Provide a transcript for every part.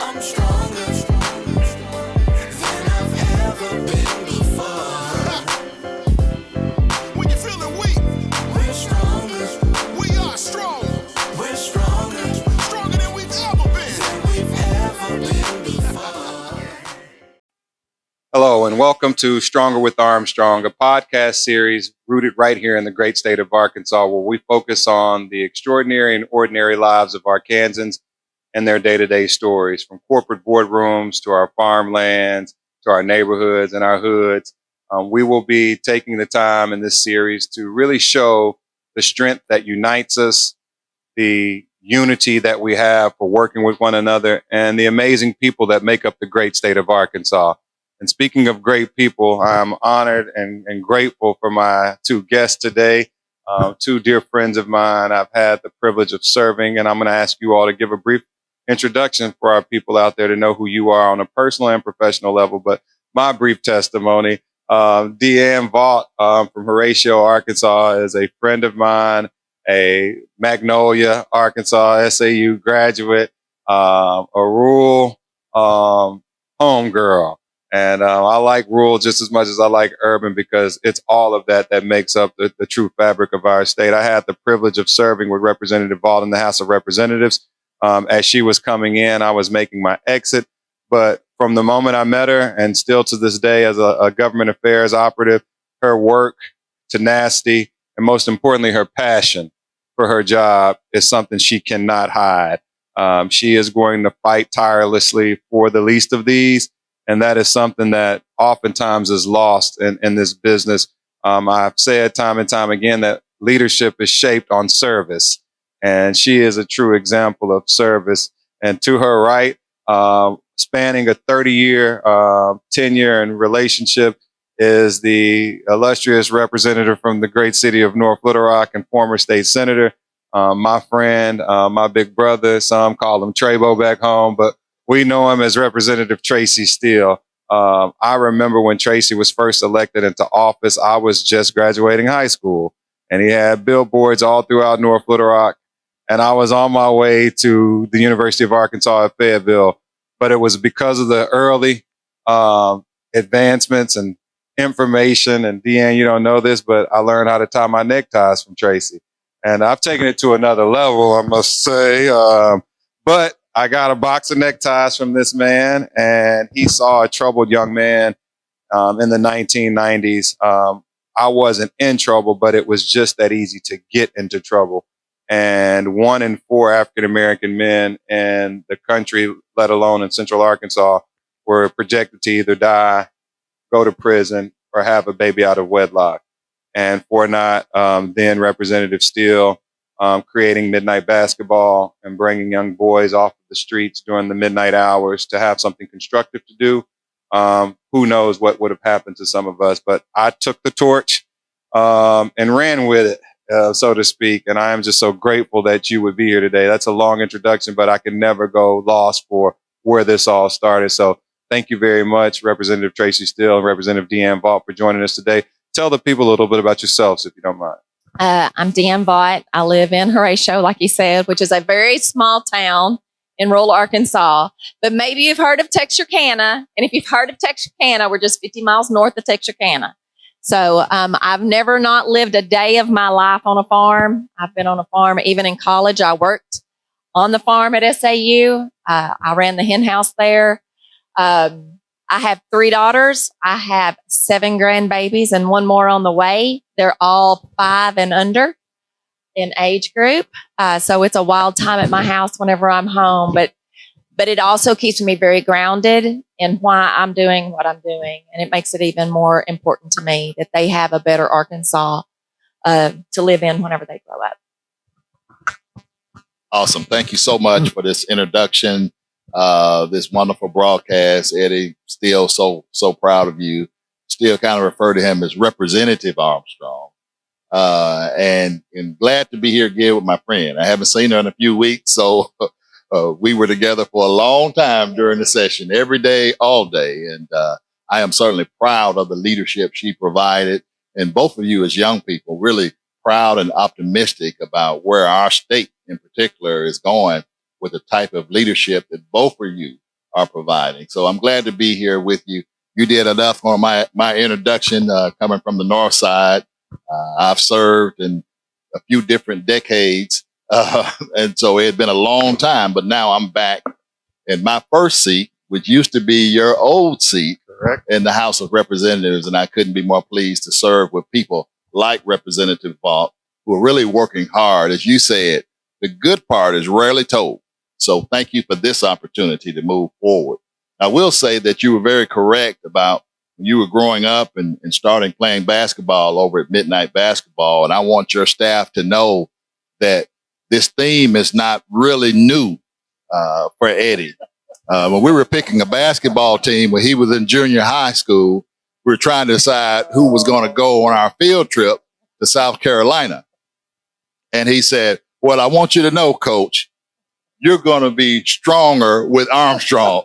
I'm stronger than I've ever been before. When you're feeling weak, we're stronger. We are strong. We're stronger. Stronger than we've ever been. Before. Hello, and welcome to Stronger with Armstrong, a podcast series rooted right here in the great state of Arkansas, where we focus on the extraordinary and ordinary lives of Arkansans and their day-to-day stories, from corporate boardrooms to our farmlands, to our neighborhoods and our hoods. We will be taking the time in this series to really show the strength that unites us, the unity that we have for working with one another, and the amazing people that make up the great state of Arkansas. And speaking of great people, I'm honored and grateful for my two guests today, two dear friends of mine I've had the privilege of serving, and I'm going to ask you all to give a brief introduction for our people out there to know who you are on a personal and professional level. But my brief testimony, Deanne Vaught from Horatio, Arkansas, is a friend of mine, a Magnolia, Arkansas SAU graduate, a rural homegirl. And I like rural just as much as I like urban, because it's all of that that makes up the true fabric of our state. I had the privilege of serving with Representative Vaught in the House of Representatives. As she was coming in, I was making my exit. But from the moment I met her, and still to this day as a government affairs operative, her work, tenacity, and most importantly, her passion for her job is something she cannot hide. She is going to fight tirelessly for the least of these. And that is something that oftentimes is lost in this business. I've said time and time again that leadership is shaped on service. And she is a true example of service. And to her right, spanning a 30-year tenure and relationship, is the illustrious representative from the great city of North Little Rock and former state senator, my friend, my big brother. Some call him Trebo back home, but we know him as Representative Tracy Steele. I remember when Tracy was first elected into office, I was just graduating high school, and he had billboards all throughout North Little Rock. And I was on my way to the University of Arkansas at Fayetteville, but it was because of the early advancements and information. And Deanne, you don't know this, but I learned how to tie my neckties from Tracy. And I've taken it to another level, I must say. But I got a box of neckties from this man, and he saw a troubled young man in the 1990s. I wasn't in trouble, but it was just that easy to get into trouble. And 1 in 4 African-American men in the country, let alone in Central Arkansas, were projected to either die, go to prison, or have a baby out of wedlock. And for not, then Representative Steele creating midnight basketball and bringing young boys off of the streets during the midnight hours to have something constructive to do. Who knows what would have happened to some of us, but I took the torch and ran with it, so to speak. And I am just so grateful that you would be here today. That's a long introduction, but I can never go lost for where this all started. So thank you very much, Representative Tracy Steele and Representative Deanne Vaught, for joining us today. Tell the people a little bit about yourselves, if you don't mind. I'm Deanne Vaught. I live in Horatio, like you said, which is a very small town in rural Arkansas. But maybe you've heard of Texarkana. And if you've heard of Texarkana, we're just 50 miles north of Texarkana. So I've never not lived a day of my life on a farm. I've been on a farm. Even in college, I worked on the farm at SAU. I ran the hen house there. I have 3 daughters. I have 7 grandbabies and 1 more on the way. They're all 5 and under in age group. So it's a wild time at my house whenever I'm home, but it also keeps me very grounded in why I'm doing what I'm doing. And it makes it even more important to me that they have a better Arkansas to live in whenever they grow up. Awesome. Thank you so much for this introduction. This wonderful broadcast. Eddie, still so proud of you. Still kind of refer to him as Representative Armstrong. And glad to be here again with my friend. I haven't seen her in a few weeks, so we were together for a long time during the session, every day, all day. And I am certainly proud of the leadership she provided. And both of you as young people, really proud and optimistic about where our state in particular is going with the type of leadership that both of you are providing. So I'm glad to be here with you. You did enough on my introduction, coming from the north side. I've served in a few different decades, and so it had been a long time, but now I'm back in my first seat, which used to be your old seat. Correct. In the House of Representatives, and I couldn't be more pleased to serve with people like Representative Vaught, who are really working hard. As you said, the good part is rarely told. So thank you for this opportunity to move forward. I will say that you were very correct about when you were growing up and starting playing basketball over at Midnight Basketball. And I want your staff to know that this theme is not really new for Eddie. When we were picking a basketball team when he was in junior high school, we were trying to decide who was going to go on our field trip to South Carolina. And he said, well, I want you to know, Coach, you're going to be stronger with Armstrong.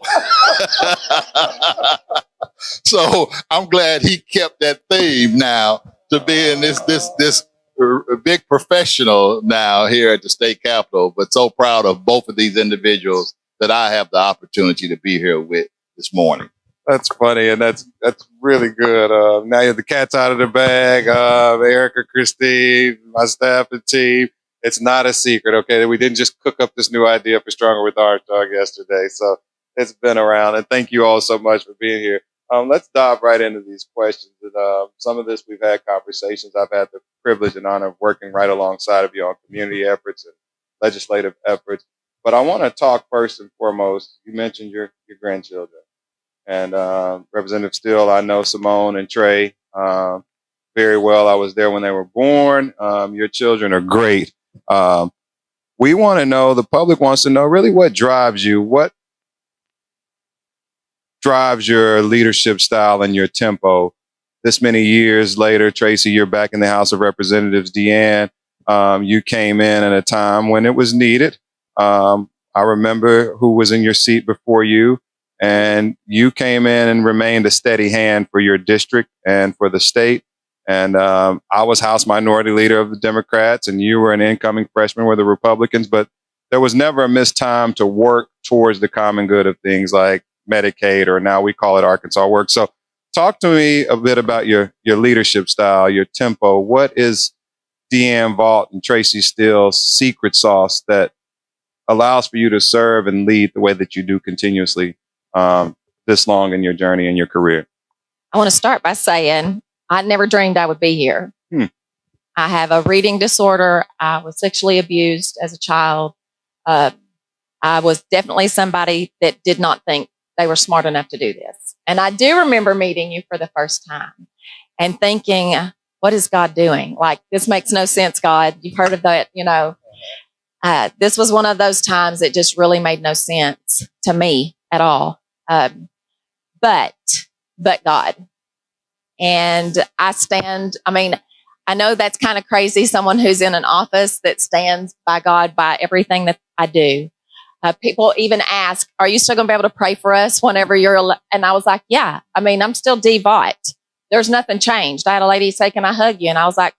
So I'm glad he kept that theme now to being this big professional now here at the state capitol, but so proud of both of these individuals that I have the opportunity to be here with this morning. That's funny, and that's really good. Now you have the cat's out of the bag. Erica, Christine, my staff and team. It's not a secret, okay? We didn't just cook up this new idea for Stronger with Armstrong yesterday. So it's been around, and thank you all so much for being here. Let's dive right into these questions. And, some of this we've had conversations. I've had the privilege and honor of working right alongside of you on community efforts and legislative efforts. But I want to talk first and foremost. You mentioned your grandchildren, and Representative Steele. I know Simone and Trey very well. I was there when they were born. Your children are great. We want to know. The public wants to know really what drives you. What drives your leadership style and your tempo? This many years later, Tracy, you're back in the House of Representatives. Deanne, you came in at a time when it was needed. I remember who was in your seat before you, and you came in and remained a steady hand for your district and for the state. And I was House Minority Leader of the Democrats, and you were an incoming freshman with the Republicans. But there was never a missed time to work towards the common good of things like Medicaid, or now we call it Arkansas Works. So talk to me a bit about your leadership style, your tempo. What is Deanne Vaught and Tracy Steele's secret sauce that allows for you to serve and lead the way that you do continuously this long in your journey and your career? I want to start by saying I never dreamed I would be here. I have a reading disorder. I was sexually abused as a child. I was definitely somebody that did not think they were smart enough to do this. And I do remember meeting you for the first time and thinking, what is God doing? Like, this makes no sense, God. You've heard of that, you know. This was one of those times that just really made no sense to me at all. But God. And I know that's kind of crazy, someone who's in an office that stands by God, by everything that I do. People even ask, are you still going to be able to pray for us whenever you're, and I was like, yeah, I'm still D. Vaught. There's nothing changed. I had a lady say, can I hug you? And I was like,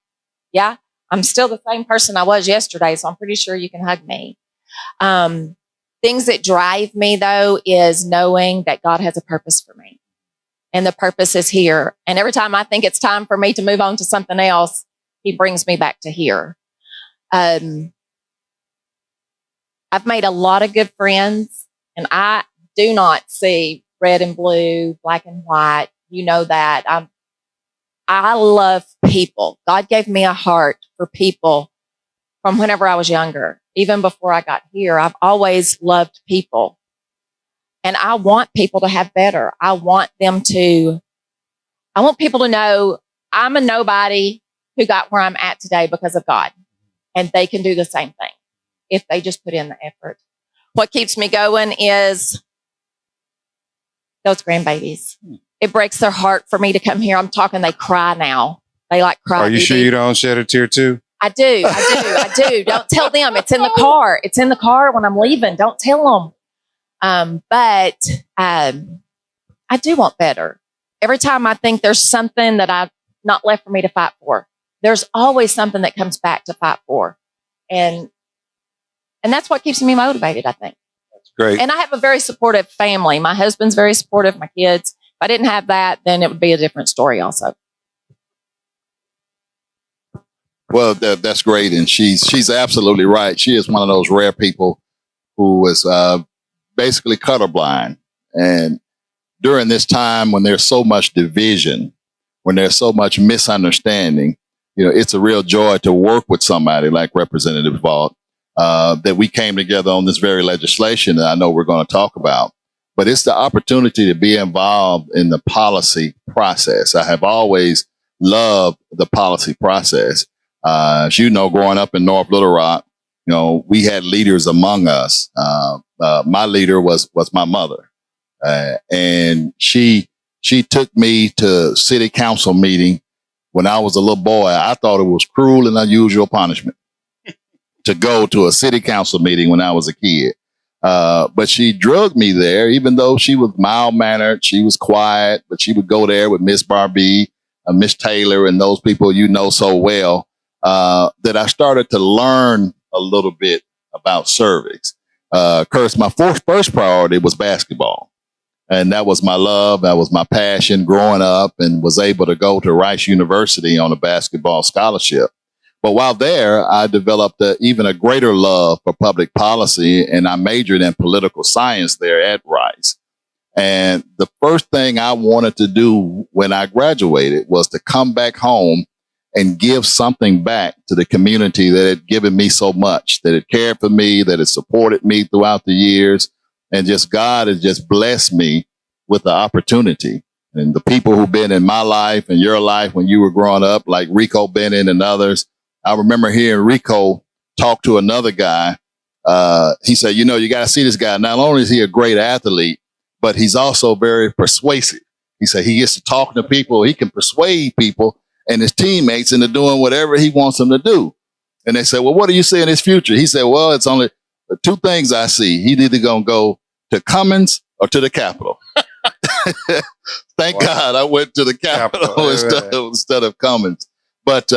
yeah, I'm still the same person I was yesterday, so I'm pretty sure you can hug me. Things that drive me, though, is knowing that God has a purpose for me. And the purpose is here. And every time I think it's time for me to move on to something else, he brings me back to here. I've made a lot of good friends, and I do not see red and blue, black and white. You know that. I love people. God gave me a heart for people from whenever I was younger. Even before I got here, I've always loved people. And I want people to have better. I want people to know I'm a nobody who got where I'm at today because of God. And they can do the same thing if they just put in the effort. What keeps me going is those grandbabies. It breaks their heart for me to come here. I'm talking, they cry now. They cry. Are you sure you don't shed a tear too? I do. Don't tell them. It's in the car. It's in the car when I'm leaving. Don't tell them. But I do want better. Every time I think there's something that I've not left for me to fight for, there's always something that comes back to fight for. And that's what keeps me motivated, I think. That's Great. And I have a very supportive family. My husband's very supportive, my kids. If I didn't have that, then it would be a different story also. Well, that's great. And she's absolutely right. She is one of those rare people who is basically colorblind. And during this time when there's so much division, when there's so much misunderstanding, it's a real joy to work with somebody like Representative Vaught, that we came together on this very legislation that I know we're going to talk about. But it's the opportunity to be involved in the policy process. I have always loved the policy process. As you know, growing up in North Little Rock, we had leaders among us. My leader was my mother. And she took me to city council meeting when I was a little boy. I thought it was cruel and unusual punishment to go to a city council meeting when I was a kid. But she drugged me there, even though she was mild mannered, she was quiet, but she would go there with Miss Barbie, Miss Taylor, and those people so well, that I started to learn a little bit about cervix. Of course, my first priority was basketball. And that was my love. That was my passion growing up, and was able to go to Rice University on a basketball scholarship. But while there, I developed even a greater love for public policy, and I majored in political science there at Rice. And the first thing I wanted to do when I graduated was to come back home and give something back to the community that had given me so much, that had cared for me, that had supported me throughout the years. And just God has just blessed me with the opportunity. And the people who've been in my life and your life when you were growing up, like Rico Bennett and others. I remember hearing Rico talk to another guy. He said, you got to see this guy. Not only is he a great athlete, but he's also very persuasive. He said he gets to talking to people. He can persuade people and his teammates into doing whatever he wants them to do. And they said, well, what do you see in his future? He said, well, it's only two things I see. He's either going to go to Cummins or to the Capitol. Thank God I went to the Capitol instead of Cummins. But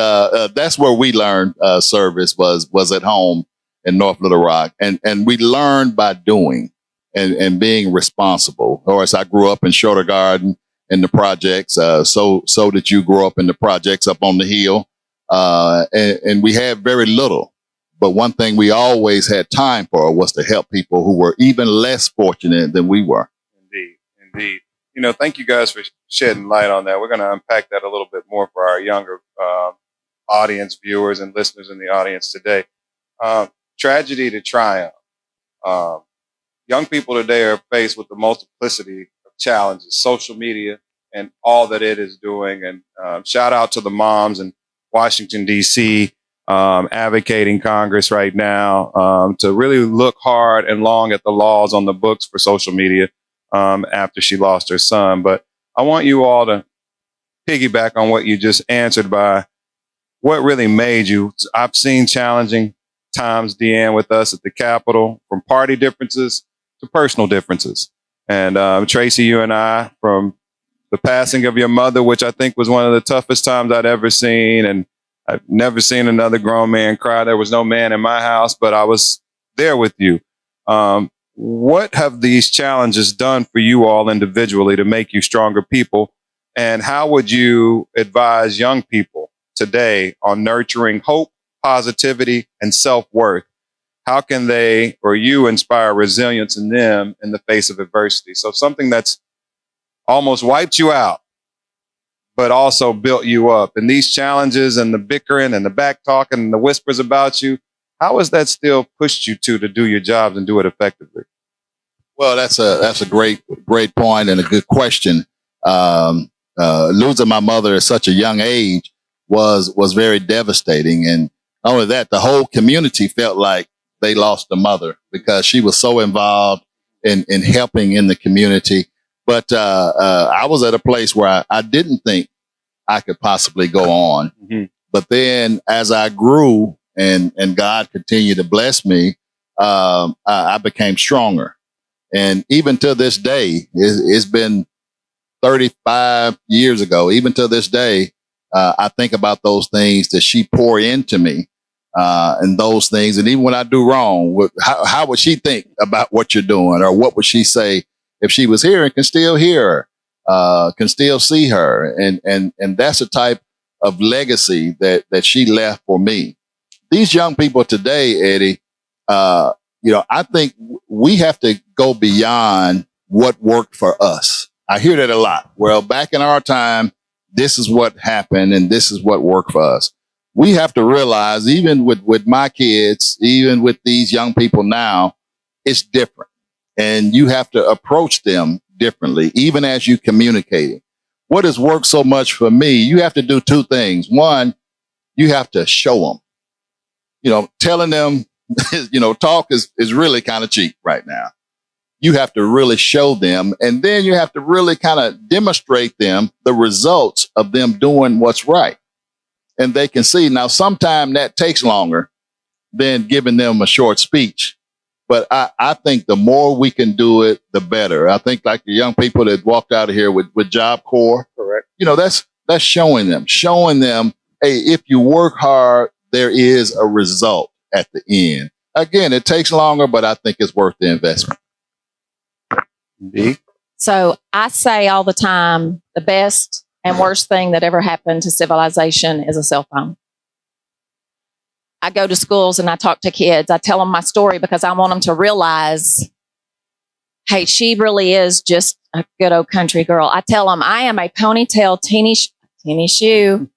that's where we learned service was at home in North Little Rock. And we learned by doing and being responsible. Of course, I grew up in Shorter Garden in the projects. So did you grow up in the projects up on the hill. And we had very little. But one thing we always had time for was to help people who were even less fortunate than we were. Indeed. Thank you guys for shedding light on that. We're going to unpack that a little bit more for our younger audience, viewers, and listeners in the audience today. Tragedy to triumph. Young people today are faced with the multiplicity of challenges, social media and all that it is doing. And shout out to the moms in Washington, D.C., advocating Congress right now to really look hard and long at the laws on the books for social media after she lost her son. But I want you all to piggyback on what you just answered by what really made you. I've seen challenging times, Deanne, with us at the Capitol, from party differences to personal differences. And Tracy, you and I, from the passing of your mother, which I think was one of the toughest times I'd ever seen. And I've never seen another grown man cry. There was no man in my house, but I was there with you. What have these challenges done for you all individually to make you stronger people? And how would you advise young people today on nurturing hope, positivity, and self-worth? How can they or you inspire resilience in them in the face of adversity? So something that's almost wiped you out, but also built you up. And these challenges and the bickering and the back talking and the whispers about you, how has that still pushed you to do your jobs and do it effectively? Well, that's a great point and a good question. Losing my mother at such a young age was very devastating. And not only that, the whole community felt like they lost a mother because she was so involved in helping in the community. But I was at a place where I didn't think I could possibly go on. Mm-hmm. But then as I grew and God continued to bless me, I became stronger. And even to this day, it's been 35 years ago. Even to this day, I think about those things that she poured into me and those things. And even when I do wrong, how would she think about what you're doing, or what would she say if she was here and can still hear her, can still see her? And that's the type of legacy that she left for me. These young people today, Eddie, I think we have to go beyond what worked for us. I hear that a lot. Well, back in our time, this is what happened and this is what worked for us. We have to realize, even with my kids, even with these young people now, it's different. And you have to approach them differently, even as you communicate. What has worked so much for me, you have to do two things. One, you have to show them. Telling them, talk is really kind of cheap right now. You have to really show them, and then you have to really kind of demonstrate them the results of them doing what's right. And they can see. Now, sometimes that takes longer than giving them a short speech. But I think the more we can do it, the better. I think like the young people that walked out of here with Job Corps, correct? That's showing them, hey, if you work hard, there is a result at the end. Again, it takes longer, but I think it's worth the investment. So I say all the time, the best and worst thing that ever happened to civilization is a cell phone. I go to schools and I talk to kids. I tell them my story because I want them to realize, hey, she really is just a good old country girl. I tell them I am a ponytail, teeny shoe,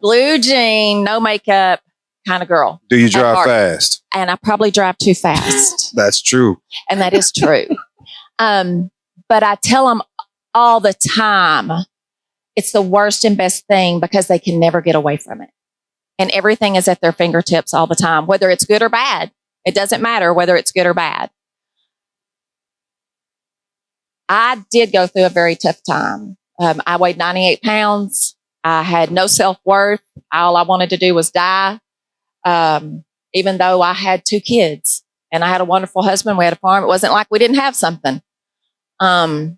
blue jean, no makeup kind of girl. Do you drive fast? And I probably drive too fast. That's true. And that is true. But I tell them all the time, it's the worst and best thing because they can never get away from it. And everything is at their fingertips all the time, whether it's good or bad. It doesn't matter whether it's good or bad. I did go through a very tough time. I weighed 98 pounds. I had no self-worth. All I wanted to do was die. Even though I had 2 kids and I had a wonderful husband, we had a farm. It wasn't like we didn't have something. But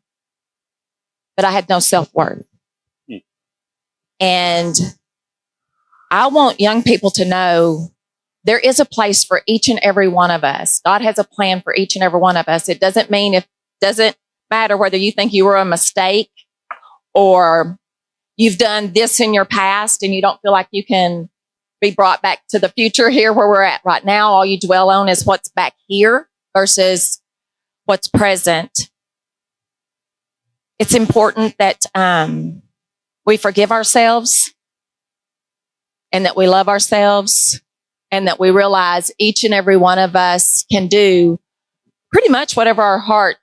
I had no self-worth. And I want young people to know there is a place for each and every one of us. God has a plan for each and every one of us. It doesn't matter whether you think you were a mistake or you've done this in your past and you don't feel like you can be brought back to the future here where we're at right now. All you dwell on is what's back here versus what's present. It's important that we forgive ourselves and that we love ourselves and that we realize each and every one of us can do pretty much whatever our heart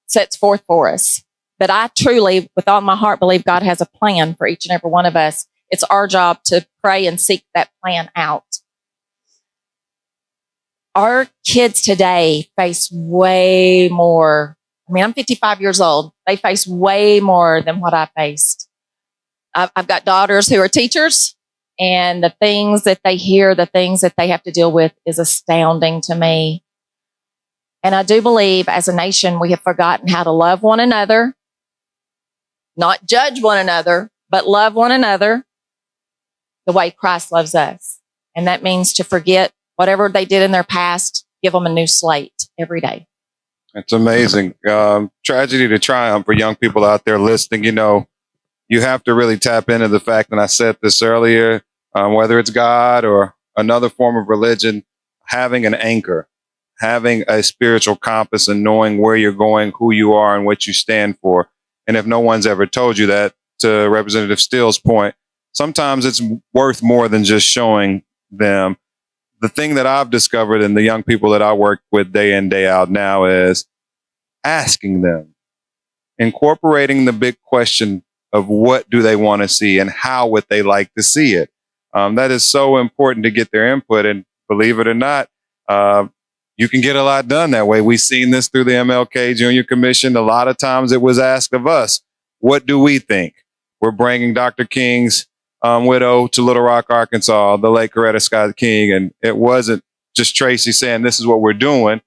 sets forth for us. But I truly, with all my heart, believe God has a plan for each and every one of us. It's our job to pray and seek that plan out. Our kids today face way more. I'm 55 years old. They face way more than what I faced. I've got daughters who are teachers, and the things that they hear, the things that they have to deal with is astounding to me. And I do believe as a nation, we have forgotten how to love one another, not judge one another, but love one another the way Christ loves us. And that means to forget whatever they did in their past, give them a new slate every day. It's amazing. Tragedy to triumph for young people out there listening. You have to really tap into the fact, and I said this earlier, whether it's God or another form of religion, having an anchor, having a spiritual compass and knowing where you're going, who you are, and what you stand for. And if no one's ever told you that, to Representative Steele's point, sometimes it's worth more than just showing them. The thing that I've discovered in the young people that I work with day in, day out now is asking them, incorporating the big question of what do they want to see and how would they like to see it. That is so important to get their input. And believe it or not, you can get a lot done that way. We've seen this through the MLK Junior Commission. A lot of times it was asked of us, what do we think? We're bringing Dr. King's widow to Little Rock, Arkansas, the late Coretta Scott King. And it wasn't just Tracy saying, this is what we're doing.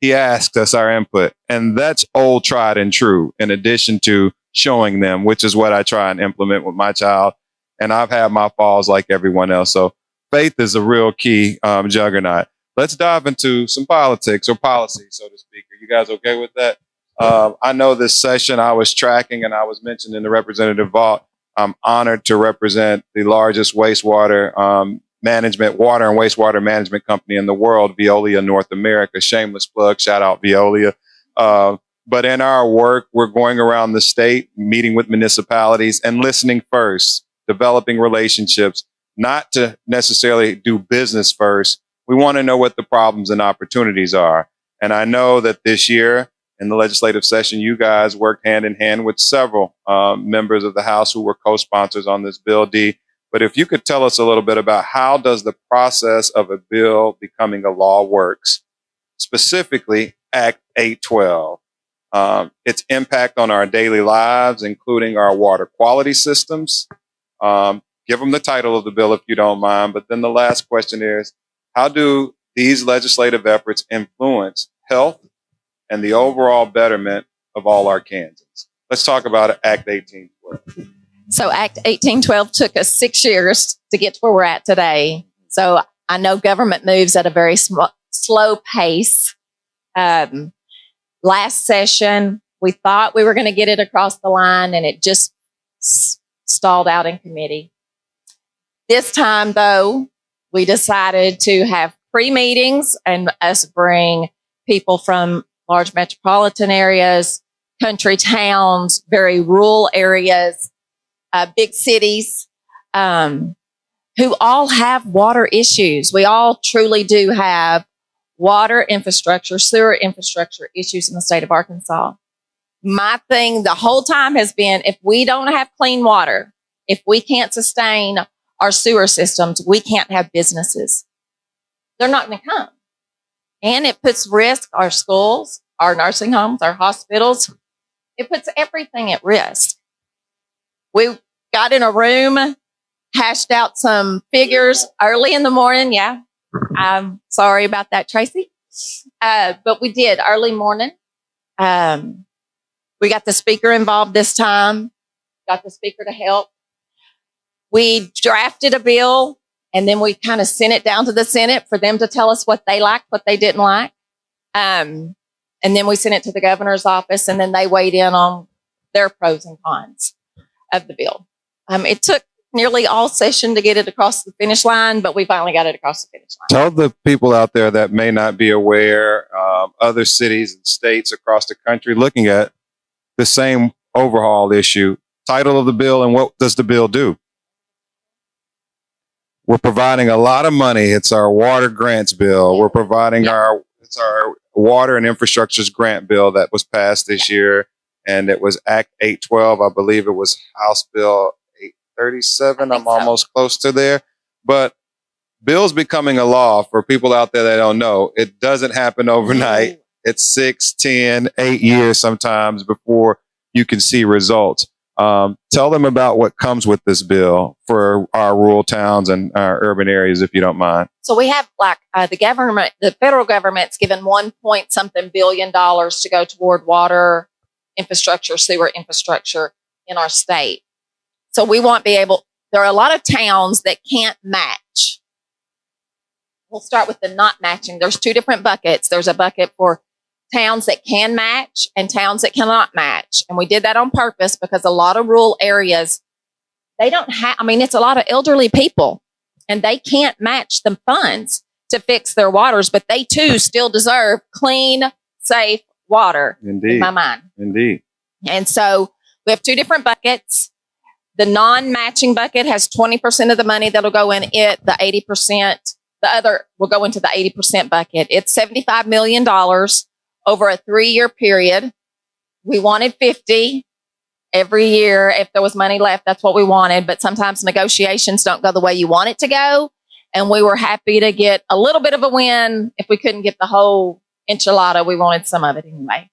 He asked us our input. And that's old, tried and true, in addition to showing them, which is what I try and implement with my child. And I've had my falls like everyone else. So faith is a real key juggernaut. Let's dive into some politics or policy, so to speak. Are you guys okay with that? I know this session I was tracking and I was mentioned in the Representative Vaught. I'm honored to represent the largest wastewater management, water and wastewater management company in the world, Veolia North America. Shameless plug, shout out Veolia. But in our work, we're going around the state, meeting with municipalities and listening first, developing relationships, not to necessarily do business first. We want to know what the problems and opportunities are. And I know that this year in the legislative session, you guys worked hand in hand with several members of the House who were co-sponsors on this bill, D. But if you could tell us a little bit about how does the process of a bill becoming a law works, specifically Act 812, its impact on our daily lives, including our water quality systems. Give them the title of the bill if you don't mind. But then the last question is, how do these legislative efforts influence health and the overall betterment of all Arkansans? Let's talk about Act 1812. So Act 1812 took us 6 years to get to where we're at today. So I know government moves at a very slow pace. Last session, we thought we were going to get it across the line and it just stalled out in committee. This time, though, we decided to have pre-meetings and us bring people from large metropolitan areas, country towns, very rural areas, big cities, who all have water issues. We all truly do have water infrastructure, sewer infrastructure issues in the state of Arkansas. My thing the whole time has been, if we don't have clean water, if we can't sustain our sewer systems, we can't have businesses. They're not going to come. And it puts risk our schools, our nursing homes, our hospitals. It puts everything at risk. We got in a room, hashed out some figures early in the morning. Yeah, I'm sorry about that, Tracy. But we did early morning. We got the speaker involved this time, got the speaker to help. We drafted a bill and then we kind of sent it down to the Senate for them to tell us what they liked, what they didn't like. And then we sent it to the governor's office and then they weighed in on their pros and cons of the bill. It took nearly all session to get it across the finish line, but we finally got it across the finish line. Tell the people out there that may not be aware, other cities and states across the country looking at the same overhaul issue, title of the bill, and what does the bill do? We're providing a lot of money. It's our water grants bill. We're providing our water and infrastructures grant bill that was passed this year. And it was Act 812. I believe it was House Bill 837. I'm almost close to there. But bills becoming a law, for people out there that don't know, it doesn't happen overnight. It's 6, 10, 8 years sometimes before you can see results. Tell them about what comes with this bill for our rural towns and our urban areas, if you don't mind. So we have the federal government's given $1 billion to go toward water infrastructure, sewer infrastructure in our state. So we won't be able, there are a lot of towns that can't match. We'll start with the not matching. There's 2 different buckets. There's a bucket for towns that can match and towns that cannot match. And we did that on purpose because a lot of rural areas, they don't have, it's a lot of elderly people and they can't match the funds to fix their waters, but they too still deserve clean, safe water. Indeed. In my mind. Indeed. And so we have 2 different buckets. The non-matching bucket has 20% of the money that'll go in it. The 80%, the other will go into the 80% bucket. It's $75 million over a 3-year period. We wanted 50 every year. If there was money left, that's what we wanted. But sometimes negotiations don't go the way you want it to go. And we were happy to get a little bit of a win. If we couldn't get the whole enchilada, we wanted some of it anyway.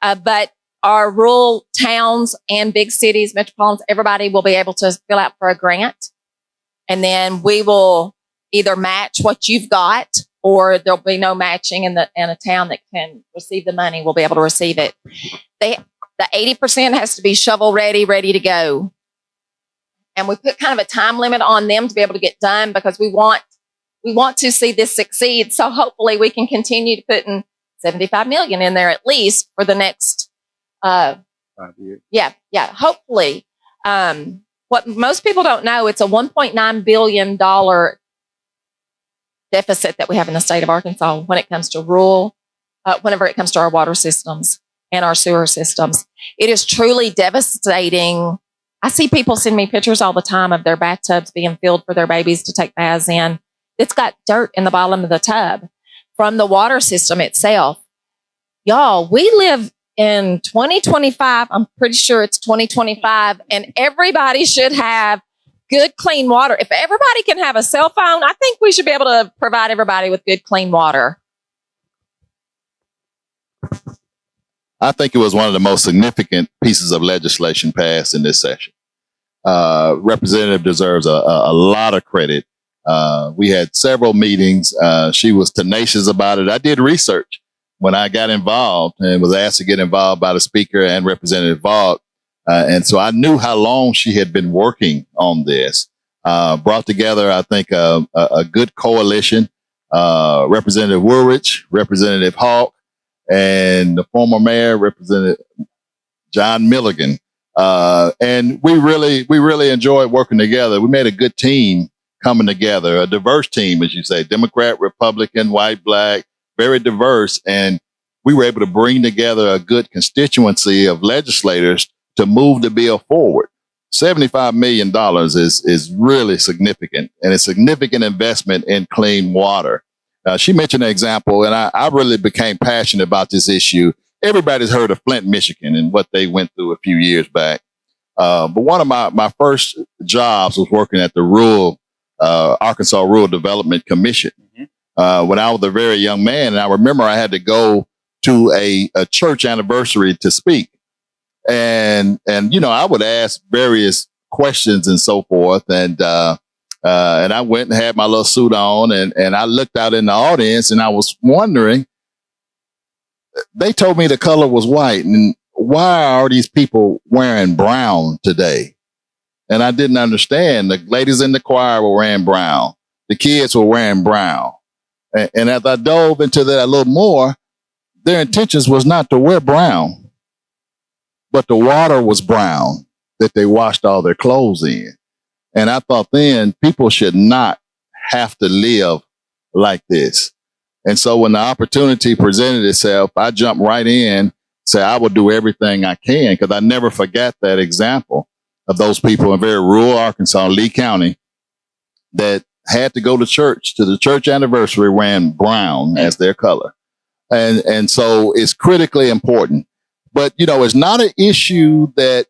But our rural towns and big cities, metropolitans, everybody will be able to fill out for a grant. And then we will either match what you've got, or there'll be no matching, and a town that can receive the money will be able to receive it. The 80% has to be shovel ready to go. And we put kind of a time limit on them to be able to get done because we want we want to see this succeed. So hopefully we can continue to put in 75 million in there at least for the next 5 years. Yeah. Hopefully. What most people don't know, it's a $1.9 billion deficit that we have in the state of Arkansas when it comes to rural, whenever it comes to our water systems and our sewer systems. It is truly devastating. I see people send me pictures all the time of their bathtubs being filled for their babies to take baths in. It's got dirt in the bottom of the tub from the water system itself. Y'all, we live in 2025, I'm pretty sure it's 2025, and everybody should have good, clean water. If everybody can have a cell phone, I think we should be able to provide everybody with good, clean water. I think it was one of the most significant pieces of legislation passed in this session. Representative deserves a lot of credit. We had several meetings. She was tenacious about it. I did research when I got involved and was asked to get involved by the speaker and Representative Vaught. And so I knew how long she had been working on this. Brought together, I think, a good coalition. Representative Woolrich, Representative Hawk, and the former mayor, Representative John Milligan. And we really enjoyed working together. We made a good team coming together, a diverse team, as you say, Democrat, Republican, white, black, very diverse. And we were able to bring together a good constituency of legislators to move the bill forward. $75 million is really significant, and a significant investment in clean water. She mentioned an example, and I really became passionate about this issue. Everybody's heard of Flint, Michigan, and what they went through a few years back. But one of my first jobs was working at the Arkansas Rural Development Commission. When I was a very young man, and I remember I had to go to a church anniversary to speak. And I would ask various questions and so forth. And I went and had my little suit on, and I looked out in the audience, and I was wondering, they told me the color was white, and why are these people wearing brown today? And I didn't understand. The ladies in the choir were wearing brown. The kids were wearing brown. And as I dove into that a little more, their intentions was not to wear brown, but the water was brown that they washed all their clothes in. And I thought then people should not have to live like this. And so when the opportunity presented itself, I jumped right in, say I will do everything I can, because I never forgot that example of those people in very rural Arkansas, Lee County, that had to go to the church anniversary wearing brown as their color. And so it's critically important. But, it's not an issue that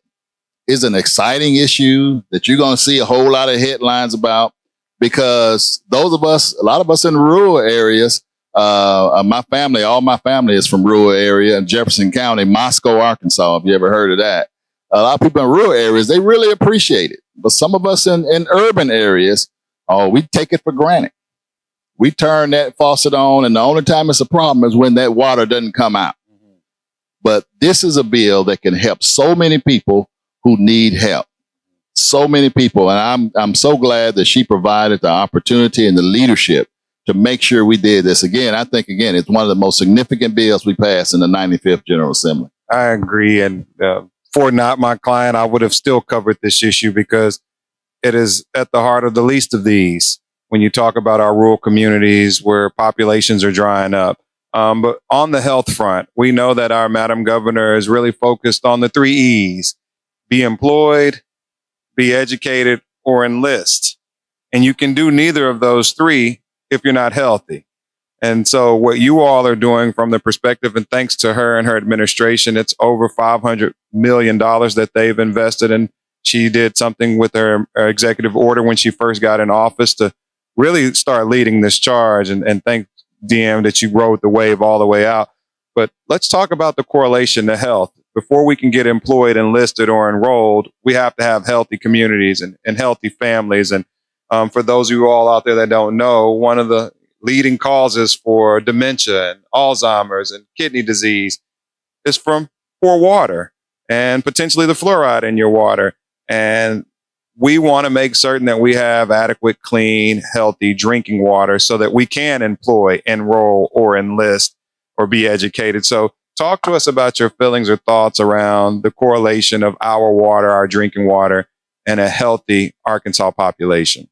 is an exciting issue that you're going to see a whole lot of headlines about, because a lot of us in rural areas, all my family is from rural area in Jefferson County, Moscow, Arkansas. Have you ever heard of that? A lot of people in rural areas, they really appreciate it. But some of us in urban areas, we take it for granted. We turn that faucet on, and the only time it's a problem is when that water doesn't come out. But this is a bill that can help so many people who need help. So many people. And I'm so glad that she provided the opportunity and the leadership to make sure we did this. I think it's one of the most significant bills we passed in the 95th General Assembly. I agree. And for not my client, I would have still covered this issue, because it is at the heart of the least of these when you talk about our rural communities where populations are drying up. But on the health front, we know that our Madam Governor is really focused on the 3 E's: be employed, be educated, or enlist. And you can do neither of those 3 if you're not healthy. And so what you all are doing from the perspective, and thanks to her and her administration, it's over $500 million that they've invested in. She did something with her executive order when she first got in office to really start leading this charge. And thank DM that you rode the wave all the way out. But let's talk about the correlation to health. Before we can get employed, enlisted, or enrolled, we have to have healthy communities and healthy families. And for those of you all out there that don't know, one of the leading causes for dementia and Alzheimer's and kidney disease is from poor water and potentially the fluoride in your water. And we want to make certain that we have adequate, clean, healthy drinking water so that we can employ, enroll, or enlist or be educated. So talk to us about your feelings or thoughts around the correlation of our water, our drinking water, and a healthy Arkansas population.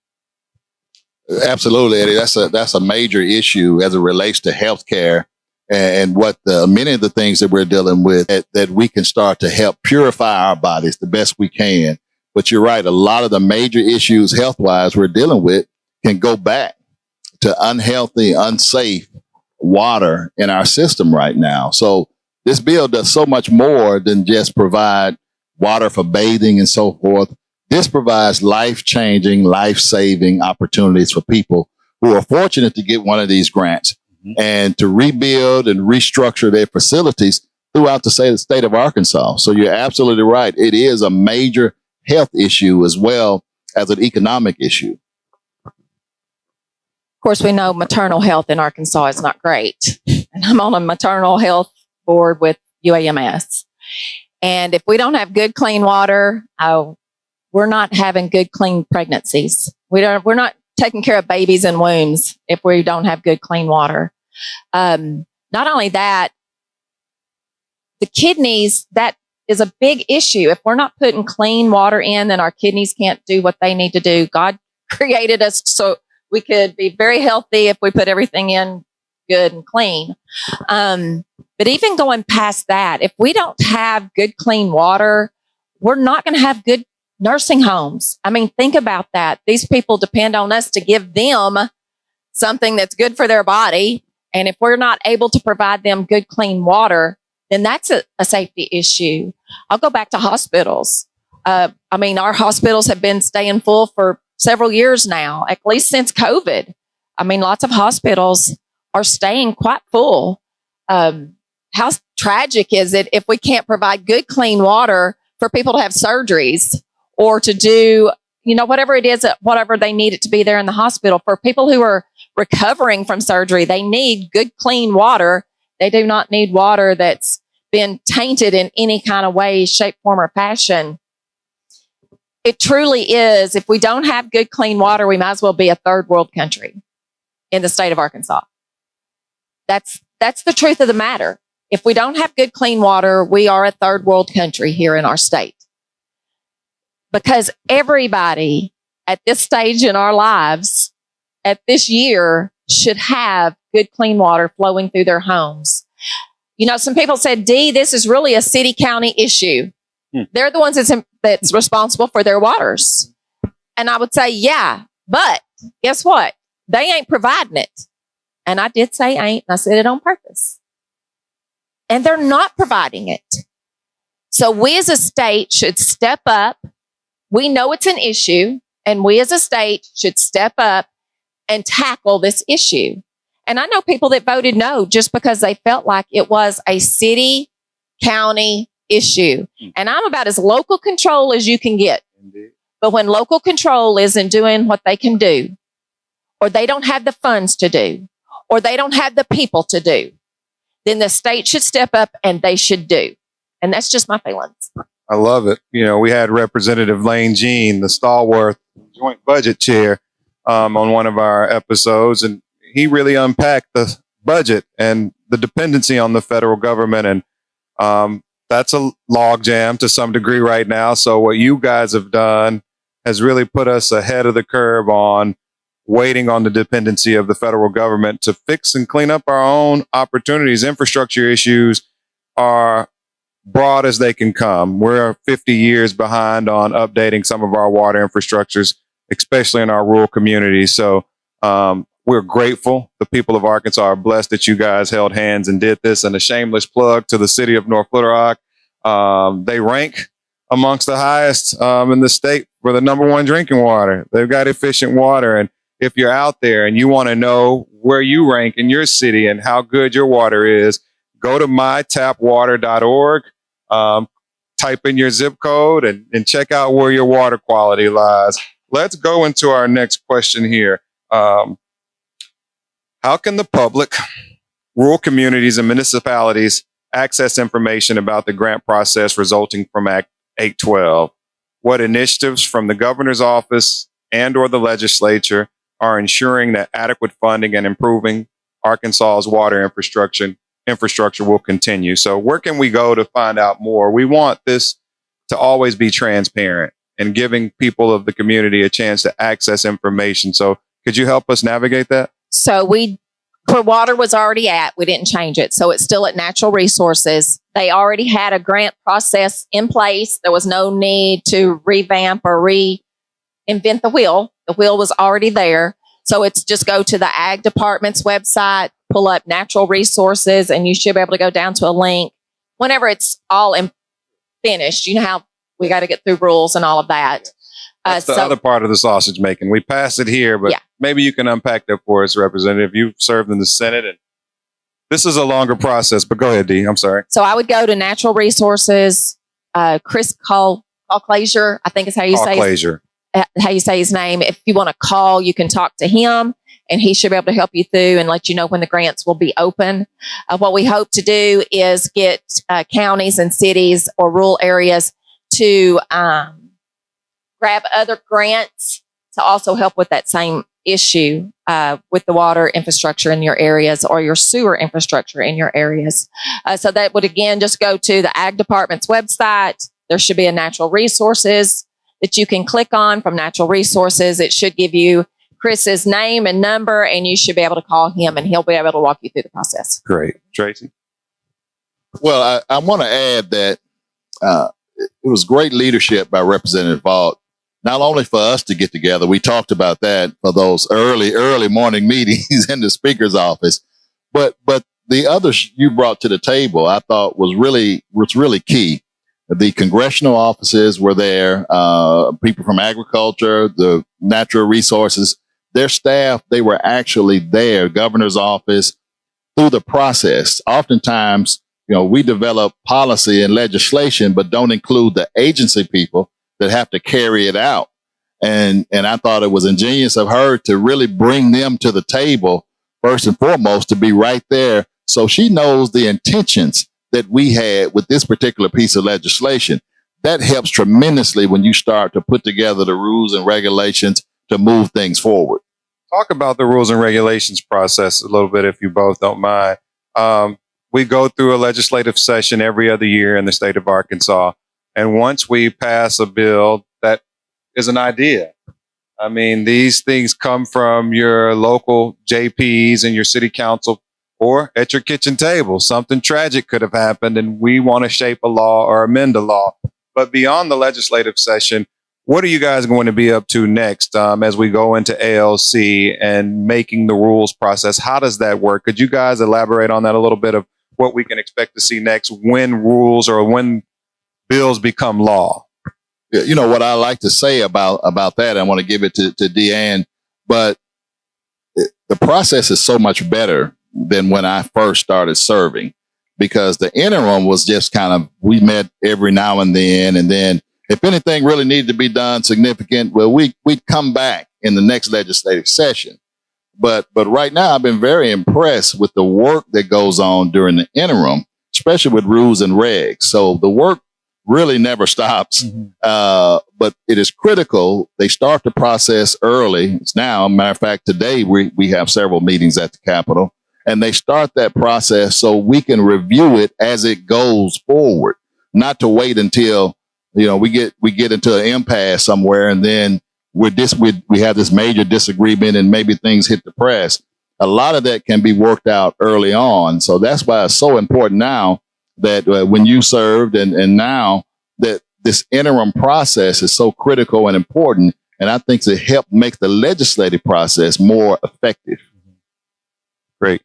Absolutely, Eddie. That's a major issue as it relates to healthcare and what many of the things that we're dealing with that we can start to help purify our bodies the best we can. But you're right. A lot of the major issues health-wise we're dealing with can go back to unhealthy, unsafe water in our system right now. So this bill does so much more than just provide water for bathing and so forth. This provides life-changing, life-saving opportunities for people who are fortunate to get one of these grants and to rebuild and restructure their facilities throughout the state of Arkansas. So you're absolutely right. It is a major health issue as well as an economic issue. Of course, we know maternal health in Arkansas is not great. And I'm on a maternal health board with UAMS. And if we don't have good, clean water, we're not having good, clean pregnancies. We're not taking care of babies in wombs if we don't have good, clean water. Not only that, the kidneys, that is a big issue. If we're not putting clean water in, then our kidneys can't do what they need to do. God created us so we could be very healthy if we put everything in good and clean. But even going past that, if we don't have good, clean water, we're not going to have good nursing homes. I mean, think about that. These people depend on us to give them something that's good for their body. And if we're not able to provide them good, clean water, then that's a safety issue. I'll go back to hospitals. I mean, our hospitals have been staying full for several years now, at least since COVID. I mean, lots of hospitals are staying quite full. How tragic is it if we can't provide good, clean water for people to have surgeries or to do, whatever it is, whatever they need it to be there in the hospital? For people who are recovering from surgery, they need good, clean water. They do not need water that's been tainted in any kind of way, shape, form, or fashion. It truly is. If we don't have good, clean water, we might as well be a third world country in the state of Arkansas. That's the truth of the matter. If we don't have good, clean water, we are a third world country here in our state. Because everybody at this stage in our lives, at this year, should have good, clean water flowing through their homes. Some people said, Dee, this is really a city-county issue. They're the ones that's responsible for their waters. And I would say, yeah, but guess what? They ain't providing it. And I did say ain't, and I said it on purpose. And they're not providing it. So we as a state should step up. We know it's an issue, and we as a state should step up and tackle this issue. And I know people that voted no just because they felt like it was a city, county issue. And I'm about as local control as you can get. Indeed. But when local control isn't doing what they can do, or they don't have the funds to do, or they don't have the people to do, then the state should step up and they should do. And that's just my feelings. I love it. We had Representative Lane Jean, the stalwart joint budget chair, on one of our episodes, and he really unpacked the budget and the dependency on the federal government. And that's a logjam to some degree right now. So what you guys have done has really put us ahead of the curve on waiting on the dependency of the federal government to fix and clean up our own opportunities. Infrastructure issues are broad as they can come. We're 50 years behind on updating some of our water infrastructures, especially in our rural communities. So we're grateful. The people of Arkansas are blessed that you guys held hands and did this. And a shameless plug to the city of North Little Rock. They rank amongst the highest in the state for the number one drinking water. They've got efficient water. And if you're out there and you want to know where you rank in your city and how good your water is, go to mytapwater.org, type in your zip code and check out where your water quality lies. Let's go into our next question here. How can the public, rural communities, and municipalities access information about the grant process resulting from Act 812? what initiatives from the governor's office and or the legislature are ensuring that adequate funding and improving Arkansas's water infrastructure will continue. So where can we go to find out more? We want this to always be transparent and giving people of the community a chance to access information. So could you help us navigate that? So where water was already at, we didn't change it. So it's still at Natural Resources. They already had a grant process in place. There was no need to revamp or reinvent the wheel. The wheel was already there. So it's just go to the Ag Department's website, pull up Natural Resources, and you should be able to go down to a link whenever it's all finished. You know how we got to get through rules and all of that. That's the other part of the sausage making. We pass it here, but maybe you can unpack that for us, Representative. You've served in the Senate, and this is a longer process, but go ahead, Dee. I'm sorry. So I would go to Natural Resources, Chris Calclazier, I think is how you say his name. If you want to call, you can talk to him, and he should be able to help you through and let you know when the grants will be open. What we hope to do is get counties and cities or rural areas to grab other grants to also help with that same issue with the water infrastructure in your areas or your sewer infrastructure in your areas. So that would, again, just go to the Ag Department's website. There should be a Natural Resources that you can click on. From Natural Resources, it should give you Chris's name and number, and you should be able to call him, and he'll be able to walk you through the process. Great. Tracy? Well, I want to add that it was great leadership by Representative Vaught, not only for us to get together. We talked about that for those early morning meetings in the Speaker's office, but the others you brought to the table, I thought was really key. The congressional offices were there, people from agriculture, the natural resources, their staff, they were actually there, governor's office, through the process. Oftentimes, we develop policy and legislation, but don't include the agency people that have to carry it out. And I thought it was ingenious of her to really bring them to the table, first and foremost, to be right there. So she knows the intentions that we had with this particular piece of legislation. That helps tremendously when you start to put together the rules and regulations to move things forward. Talk about the rules and regulations process a little bit, if you both don't mind. We go through a legislative session every other year in the state of Arkansas. And once we pass a bill that is an idea, I mean, these things come from your local JPs and your city council or at your kitchen table. Something tragic could have happened and we want to shape a law or amend a law. But beyond the legislative session, what are you guys going to be up to next as we go into ALC and making the rules process? How does that work? Could you guys elaborate on that a little bit of what we can expect to see next when rules or when bills become law? What I like to say about that, I want to give it to Deanne, but the process is so much better than when I first started serving, because the interim was just kind of, we met every now and then if anything really needed to be done significant, well, we'd come back in the next legislative session. But right now, I've been very impressed with the work that goes on during the interim, especially with rules and regs. So the work really never stops, but it is critical. They start the process early. It's now, matter of fact, today we have several meetings at the Capitol, and they start that process so we can review it as it goes forward, not to wait until we get into an impasse somewhere, and then we have this major disagreement and maybe things hit the press. A lot of that can be worked out early on. So that's why it's so important now that when you served and now that this interim process is so critical and important. And I think to help make the legislative process more effective. Great.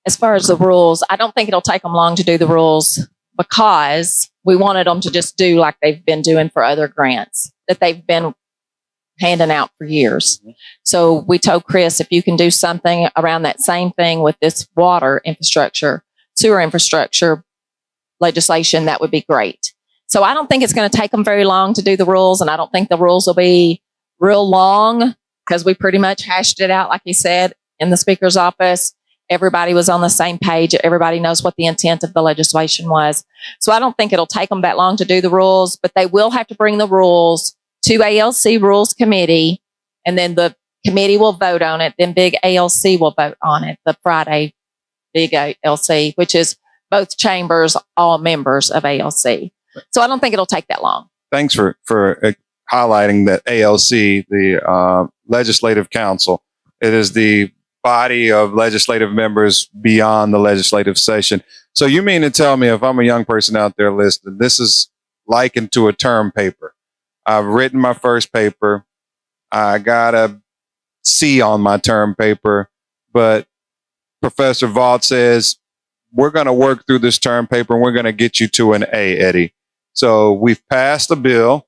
As far as the rules, I don't think it'll take them long to do the rules, because we wanted them to just do like they've been doing for other grants that they've been handing out for years. So we told Chris, if you can do something around that same thing with this water infrastructure, sewer infrastructure legislation, that would be great. So I don't think it's going to take them very long to do the rules, and I don't think the rules will be real long, because we pretty much hashed it out, like you said, in the Speaker's office. Everybody was on the same page. Everybody knows what the intent of the legislation was. So I don't think it'll take them that long to do the rules, but they will have to bring the rules to ALC Rules Committee, and then the committee will vote on it. Then Big ALC will vote on it the Friday, Big ALC, which is both chambers, all members of ALC. So I don't think it'll take that long. Thanks for highlighting that ALC, the Legislative Council. It is the body of legislative members beyond the legislative session. So you mean to tell me, if I'm a young person out there listening, this is likened to a term paper. I've written my first paper. I got a C on my term paper, but Professor Vaught says, we're going to work through this term paper and we're going to get you to an A, Eddie. So we've passed a bill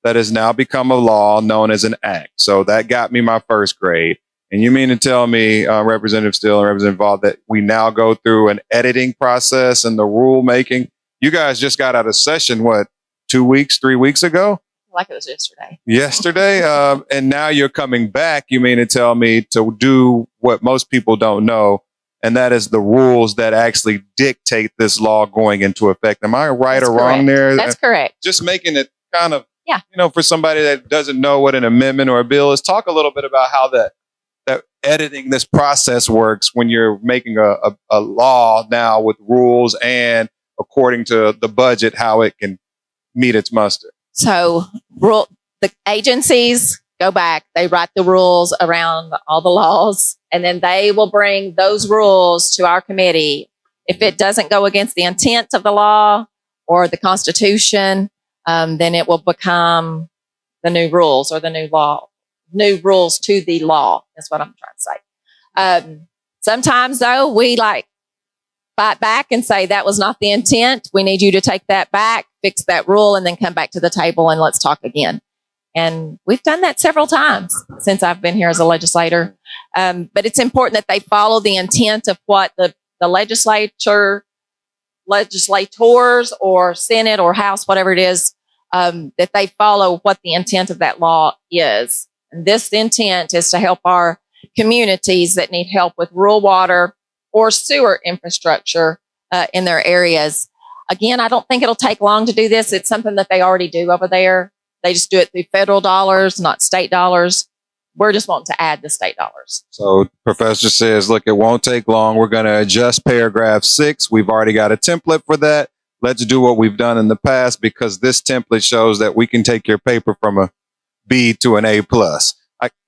that has now become a law known as an act. So that got me my first grade. And you mean to tell me, Representative Steele and Representative Vaught, that we now go through an editing process and the rule making? You guys just got out of session, what, 2 weeks, 3 weeks ago? Like it was yesterday. Yesterday. And now you're coming back, you mean to tell me, to do what most people don't know, and that is the rules that actually dictate this law going into effect. Am I right That's or wrong correct. there? That's correct. Just making it kind of, Yeah. for somebody that doesn't know what an amendment or a bill is, talk a little bit about how that editing this process works when you're making a law now with rules and according to the budget, how it can meet its muster. So the agencies go back, they write the rules around all the laws, and then they will bring those rules to our committee. If it doesn't go against the intent of the law or the Constitution, then it will become the new rules or the new law, new rules to the law. That's what I'm trying to say. Sometimes though, we fight back and say that was not the intent. We need you to take that back, fix that rule, and then come back to the table and let's talk again. And we've done that several times since I've been here as a legislator. But it's important that they follow the intent of what the legislators or Senate or House, whatever it is, that they follow what the intent of that law is. And this intent is to help our communities that need help with rural water or sewer infrastructure in their areas. Again, I don't think it'll take long to do this. It's something that they already do over there. They just do it through federal dollars, not state dollars. We're just wanting to add the state dollars. So Professor says, look, it won't take long. We're going to adjust paragraph 6. We've already got a template for that. Let's do what we've done in the past, because this template shows that we can take your paper from a B to an A plus.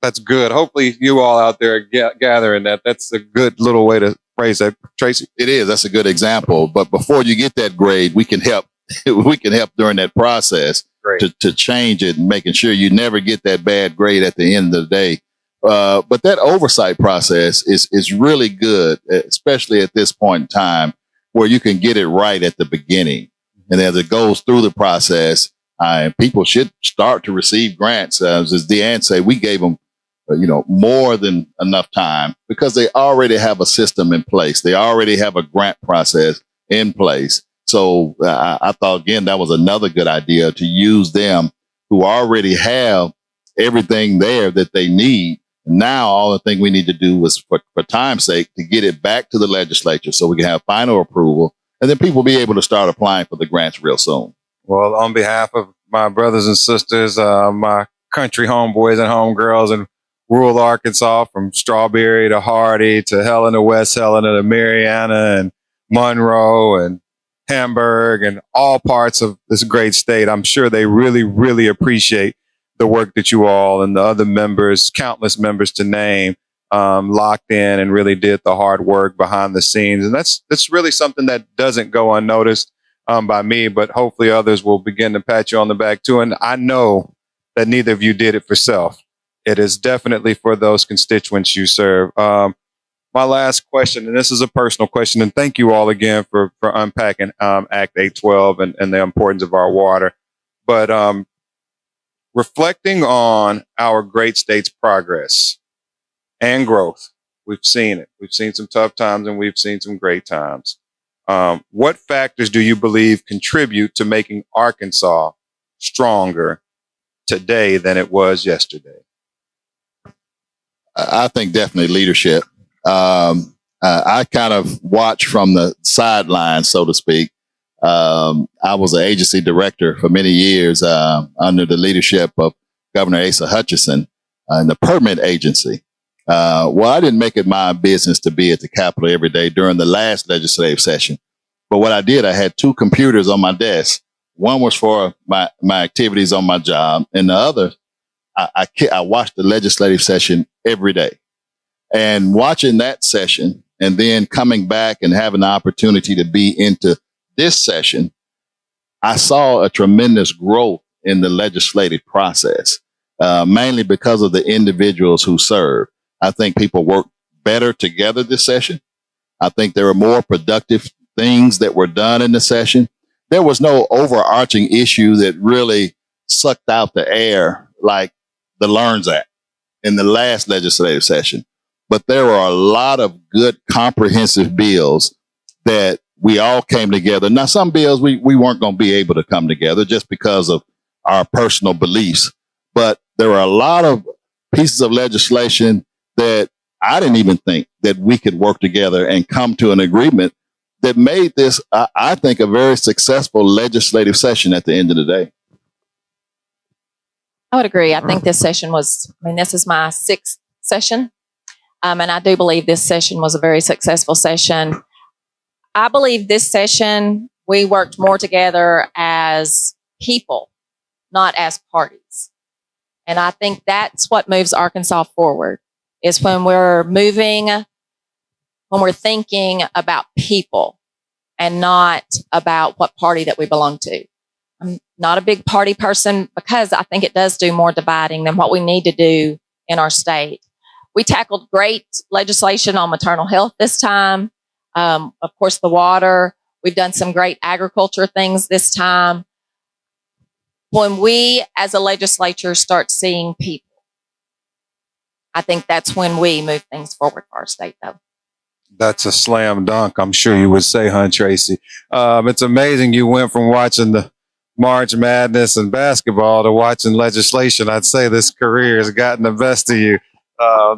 That's good. Hopefully you all out there are gathering that. That's a good little way to phrase that. Tracy? It is. That's a good example. But before you get that grade, we can help. We can help during that process to change it and making sure you never get that bad grade at the end of the day. But that oversight process is really good, especially at this point in time, where you can get it right at the beginning. And as it goes through the process, people should start to receive grants. As Deanne said, we gave them, more than enough time because they already have a system in place. They already have a grant process in place. So I thought, again, that was another good idea, to use them who already have everything there that they need. Now, all the thing we need to do is, for time's sake, to get it back to the legislature so we can have final approval, and then people will be able to start applying for the grants real soon. Well, on behalf of my brothers and sisters, my country homeboys and homegirls in rural Arkansas, from Strawberry to Hardy to Helena, West Helena to Mariana and Monroe and Hamburg and all parts of this great state, I'm sure they really, really appreciate the work that you all and the other members, countless members to name, locked in and really did the hard work behind the scenes. And that's really something that doesn't go unnoticed by me, but hopefully others will begin to pat you on the back too. And I know that neither of you did it for self. It is definitely for those constituents you serve. My last question, and this is a personal question, and thank you all again for unpacking Act 812 and the importance of our water. But reflecting on our great state's progress and growth, we've seen it. We've seen some tough times and we've seen some great times. What factors do you believe contribute to making Arkansas stronger today than it was yesterday? I think definitely leadership. I kind of watch from the sidelines, so to speak. I was an agency director for many years under the leadership of Governor Asa Hutchinson in the permit agency. Well, I didn't make it my business to be at the Capitol every day during the last legislative session. But what I did, I had 2 computers on my desk. One was for my activities on my job, and the other, I watched the legislative session every day. And watching that session and then coming back and having the opportunity to be into this session, I saw a tremendous growth in the legislative process, mainly because of the individuals who serve. I think people worked better together this session. I think there were more productive things that were done in the session. There was no overarching issue that really sucked out the air like the LEARNS Act in the last legislative session. But there were a lot of good comprehensive bills that we all came together. Now, some bills we weren't going to be able to come together just because of our personal beliefs. But there were a lot of pieces of legislation that I didn't even think that we could work together and come to an agreement that made this, I think, a very successful legislative session at the end of the day. I would agree. I think this session was, this is my 6th session. And I do believe this session was a very successful session. I believe this session, we worked more together as people, not as parties. And I think that's what moves Arkansas forward, is when we're thinking about people and not about what party that we belong to. I'm not a big party person because I think it does do more dividing than what we need to do in our state. We tackled great legislation on maternal health this time. Of course, the water. We've done some great agriculture things this time. When we as a legislature start seeing people, I think that's when we move things forward for our state, though. That's a slam dunk, I'm sure you would say, huh, Tracy? It's amazing you went from watching the March Madness and basketball to watching legislation. I'd say this career has gotten the best of you.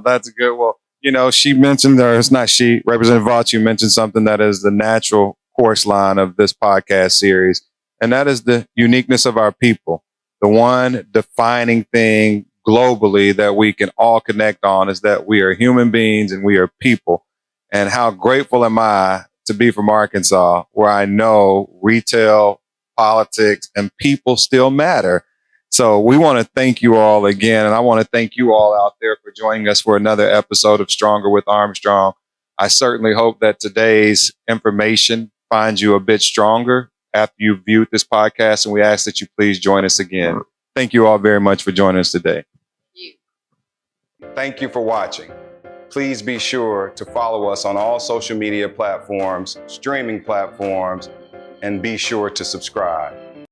That's good. Well, she mentioned, or it's not she, Representative Vaught, you mentioned something that is the natural course line of this podcast series, and that is the uniqueness of our people. The one defining thing globally that we can all connect on is that we are human beings and we are people. And how grateful am I to be from Arkansas, where I know retail, politics, and people still matter. So we want to thank you all again. And I want to thank you all out there for joining us for another episode of Stronger with Armstrong. I certainly hope that today's information finds you a bit stronger after you've viewed this podcast. And we ask that you please join us again. Thank you all very much for joining us today. Thank you for watching. Please be sure to follow us on all social media platforms, streaming platforms, and be sure to subscribe.